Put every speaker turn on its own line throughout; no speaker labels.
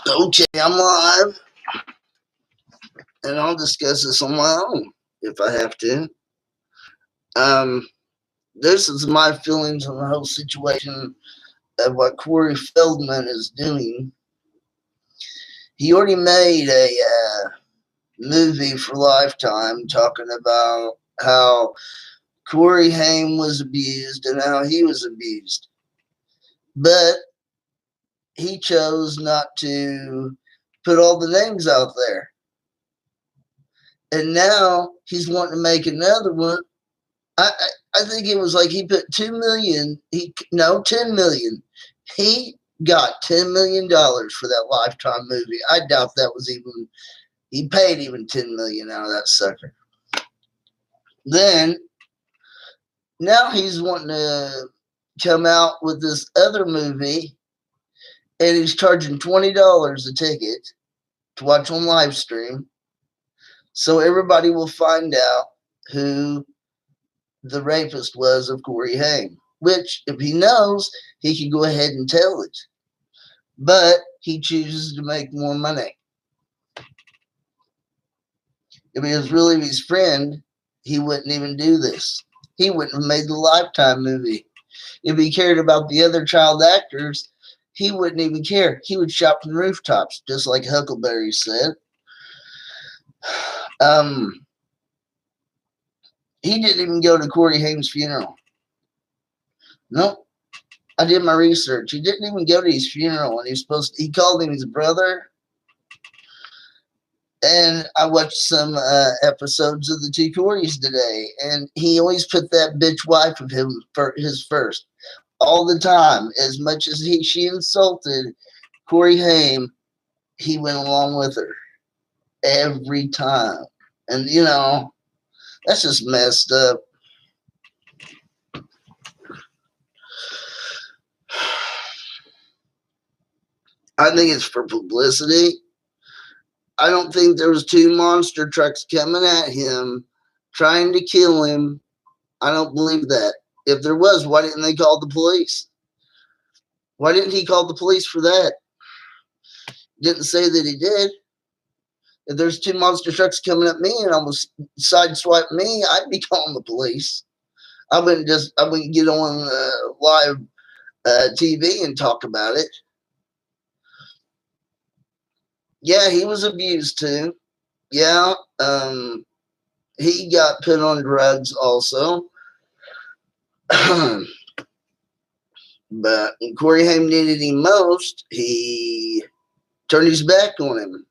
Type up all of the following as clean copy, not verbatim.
Okay, I'm live, and I'll discuss this on my own if I have to. Um, this is my feelings on the whole situation of what Corey Feldman is doing. He already made a movie for Lifetime talking about how Corey Haim was abused and how he was abused. But he chose not to put all the names out there. And now he's wanting to make another one. I think it was like he put 2 million. 10 million. He got $10 million for that Lifetime movie. I doubt that was even. He paid even 10 million out of that sucker. Then now he's wanting to come out with this other movie, and he's charging $20 a ticket to watch on live stream, so everybody will find out who the rapist was of Corey Haim. Which, if he knows, he can go ahead and tell it. But he chooses to make more money. If he was really his friend, he wouldn't even do this. He wouldn't have made the Lifetime movie. If he cared about the other child actors, he wouldn't even care. He would shop from the rooftops, just like Huckleberry said. He didn't even go to Corey Haim's funeral. Nope. I did my research. He didn't even go to his funeral, and he called him his brother. And I watched some episodes of the two Coreys today, and he always put that bitch wife of him for his first. All the time. As much as she insulted Corey Haim, he went along with her. Every time. And, that's just messed up. I think it's for publicity. I don't think there was two monster trucks coming at him, trying to kill him. I don't believe that. If there was, why didn't they call the police? Why didn't he call the police for that? Didn't say that he did. If there's two monster trucks coming at me and almost sideswipe me, I'd be calling the police. I wouldn't get on live TV and talk about it. Yeah, he was abused too. Yeah, he got put on drugs also. But when Corey Haim needed him most, he turned his back on him.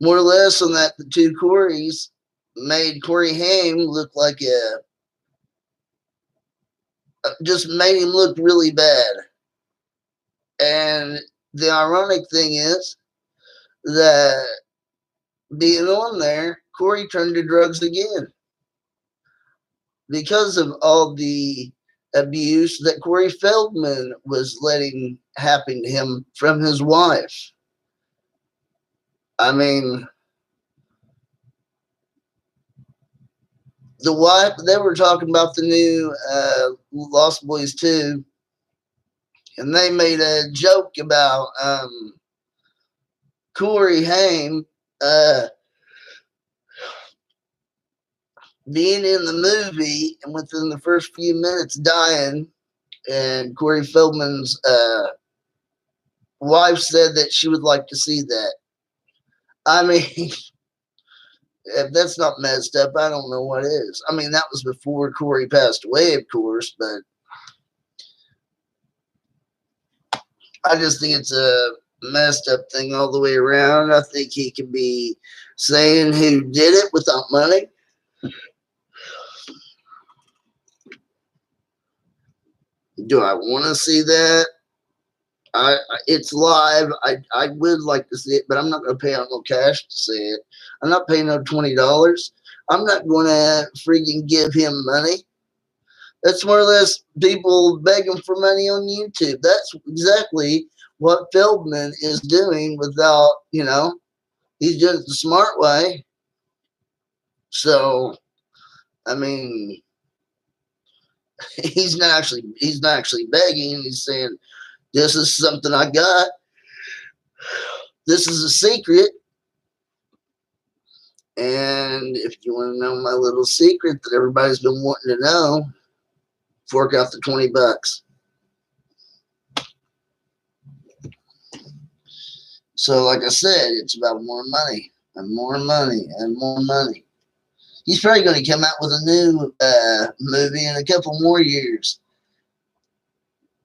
More or less on that, the two Coreys made Corey Haim look like just made him look really bad. And the ironic thing is that being on there, Corey turned to drugs again because of all the abuse that Corey Feldman was letting happen to him from his wife. I mean, the wife, they were talking about the new Lost Boys 2, and they made a joke about Corey Haim being in the movie and within the first few minutes dying, and Corey Feldman's wife said that she would like to see that. I mean, if that's not messed up, I don't know what is. I mean, that was before Corey passed away, of course, but I just think it's a messed up thing all the way around. I think he can be saying who did it without money. Do I want to see that? It's live. I would like to see it, but I'm not going to pay out no cash to see it. I'm not paying no $20. I'm not going to freaking give him money. That's more or less people begging for money on YouTube. That's exactly what Feldman is doing without, he's doing it the smart way. So, I mean, he's not actually begging. He's saying, this is something I got. This is a secret. And if you want to know my little secret that everybody's been wanting to know, fork out the $20. So, like I said, it's about more money and more money and more money. He's probably going to come out with a new movie in a couple more years,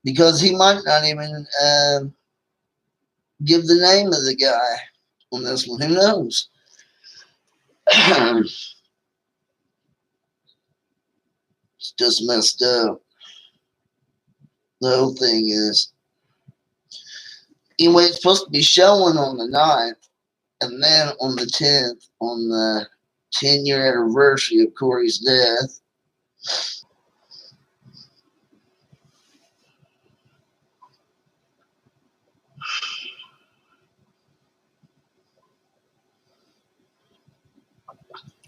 because he might not even give the name of the guy on this one. Who knows? It's just messed up. The whole thing is. Anyway, it's supposed to be showing on the 9th, and then on the 10th, on the 10-year anniversary of Corey's death.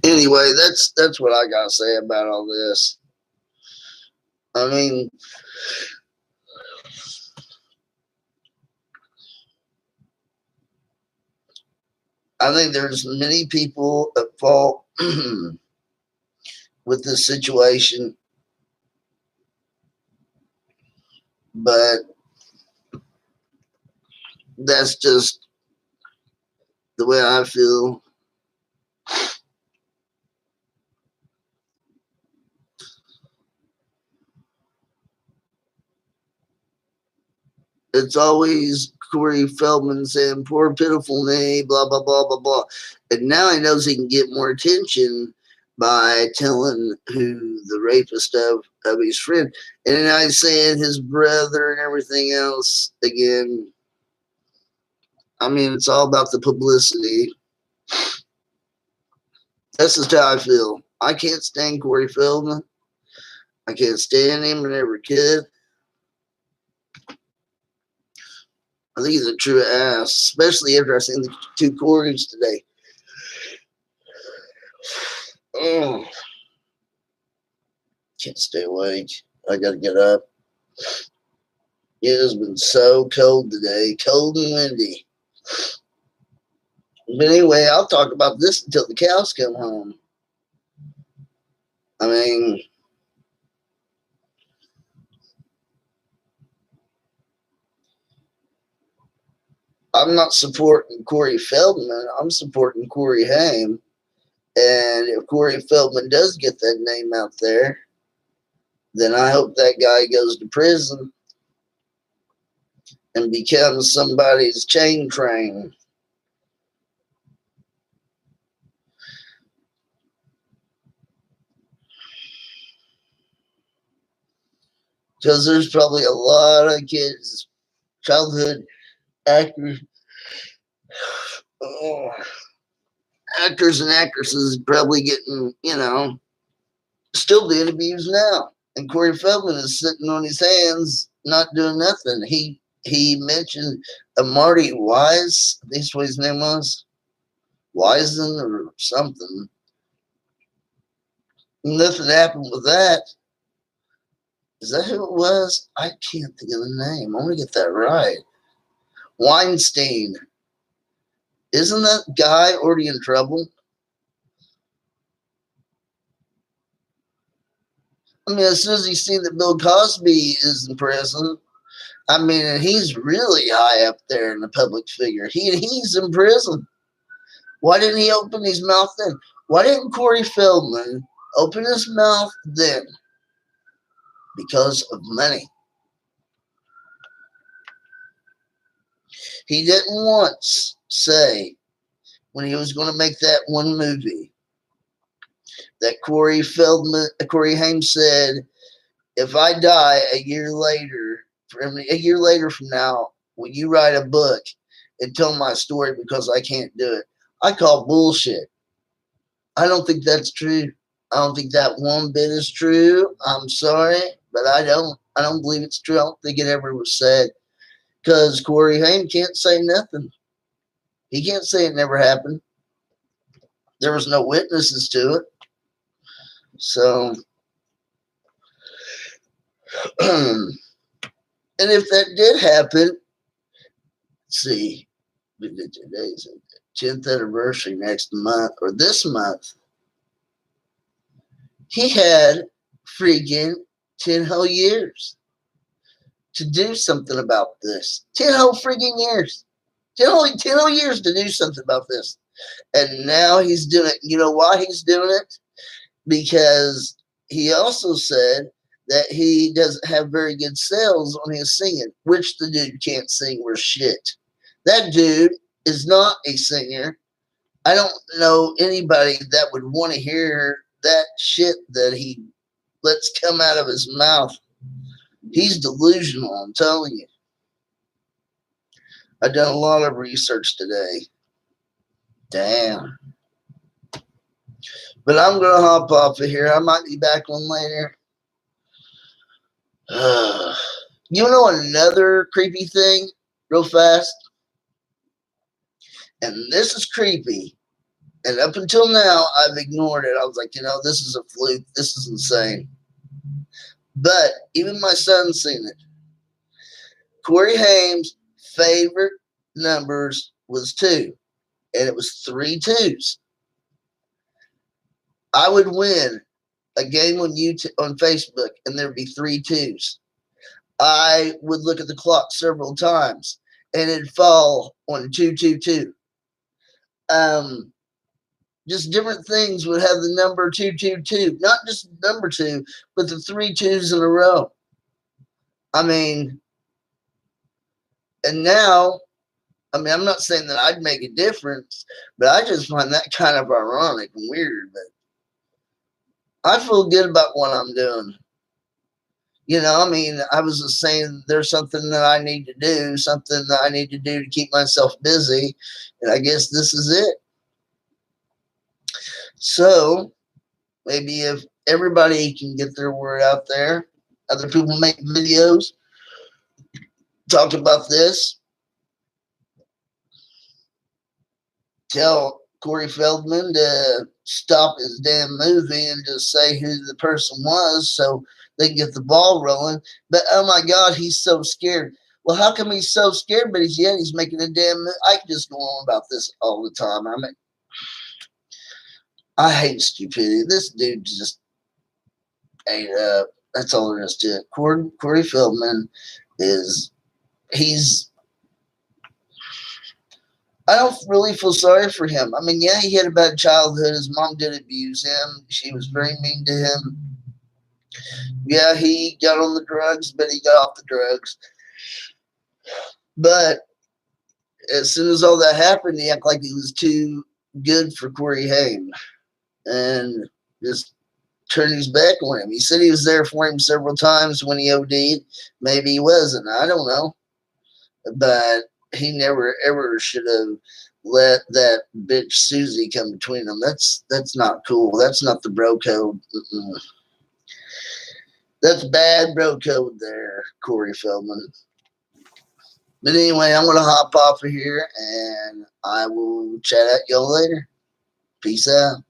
Anyway, that's what I gotta say about all this. I mean, I think there's many people at fault with this situation, but that's just the way I feel. It's always Corey Feldman saying, poor pitiful me, blah, blah, blah, blah, blah. And now he knows he can get more attention by telling who the rapist of his friend. And now he's saying his brother and everything else again. I mean, it's all about the publicity. That's just how I feel. I can't stand Corey Feldman. I can't stand him and never could. I think he's a true ass, especially after I seen the two Corys today. Oh, can't stay awake. I gotta get up. It has been so cold today, cold and windy. But anyway, I'll talk about this until the cows come home. I mean, I'm not supporting Corey Feldman. I'm supporting Corey Haim. And if Corey Feldman does get that name out there, then I hope that guy goes to prison and becomes somebody's chain train. Because there's probably a lot of kids, childhood actors, actors and actresses probably getting, still being abused now. And Corey Feldman is sitting on his hands, not doing nothing. He mentioned Marty Wise, I think that's what his name was, Wisen or something. Nothing happened with that. Is that who it was? I can't think of the name. I want to get that right. Weinstein. Isn't that guy already in trouble? I mean, as soon as he seen that Bill Cosby is in prison, I mean, he's really high up there in the public figure. He's in prison. Why didn't he open his mouth then? Why didn't Corey Feldman open his mouth then? Because of money. He didn't once say, when he was going to make that one movie, that Corey Haim said, if I die a year later from now, will you write a book and tell my story because I can't do it? I call bullshit. I don't think that's true. I don't think that one bit is true. I'm sorry, but I don't believe it's true. I don't think it ever was said, because Corey Haim can't say nothing. He can't say it never happened. There was no witnesses to it. So And if that did happen, let's see, today's 10th anniversary next month or this month. He had freaking 10 whole years to do something about this. 10 whole freaking years. 10 whole years to do something about this. And now he's doing it. You know why he's doing it? Because he also said that he doesn't have very good sales on his singing, which the dude can't sing worth shit. That dude is not a singer. I don't know anybody that would want to hear that shit that he lets come out of his mouth. He's delusional, I'm telling you. I've done a lot of research today. Damn. But I'm going to hop off of here. I might be back on later. You know another creepy thing, real fast? And this is creepy. And up until now, I've ignored it. I was like, this is a fluke. This is insane. But even my son's seen it. Corey Haim's favorite numbers was 2. And it was 3 2s. I would win a game on YouTube, on Facebook, and there'd be 3 2s. I would look at the clock several times, and it'd fall on 2 2 2. Just different things would have the number 2 2 2. Not just number 2, but the 3 2s in a row. I mean, and now, I'm not saying that I'd make a difference, but I just find that kind of ironic and weird. But I feel good about what I'm doing. I was just saying there's something that I need to do, something that I need to do to keep myself busy, and I guess this is it. So, maybe if everybody can get their word out there, other people make videos, talk about this, tell Corey Feldman to stop his damn movie and just say who the person was so they can get the ball rolling. But oh my God, he's so scared. Well, how come he's so scared? But he's making a damn movie. I can just go on about this all the time. I hate stupidity. This dude just ate up. That's all there is to it. Corey Feldman I don't really feel sorry for him. Yeah, he had a bad childhood. His mom did abuse him. She was very mean to him. Yeah, he got on the drugs, but he got off the drugs. But as soon as all that happened, he acted like he was too good for Corey Haim and just turned his back on him. He said he was there for him several times when he OD'd. Maybe he wasn't. I don't know. But he never ever should have let that bitch Susie come between them. That's not cool. That's not the bro code. That's bad bro code there, Corey Feldman. But anyway, I'm going to hop off of here, and I will chat at y'all later. Peace out.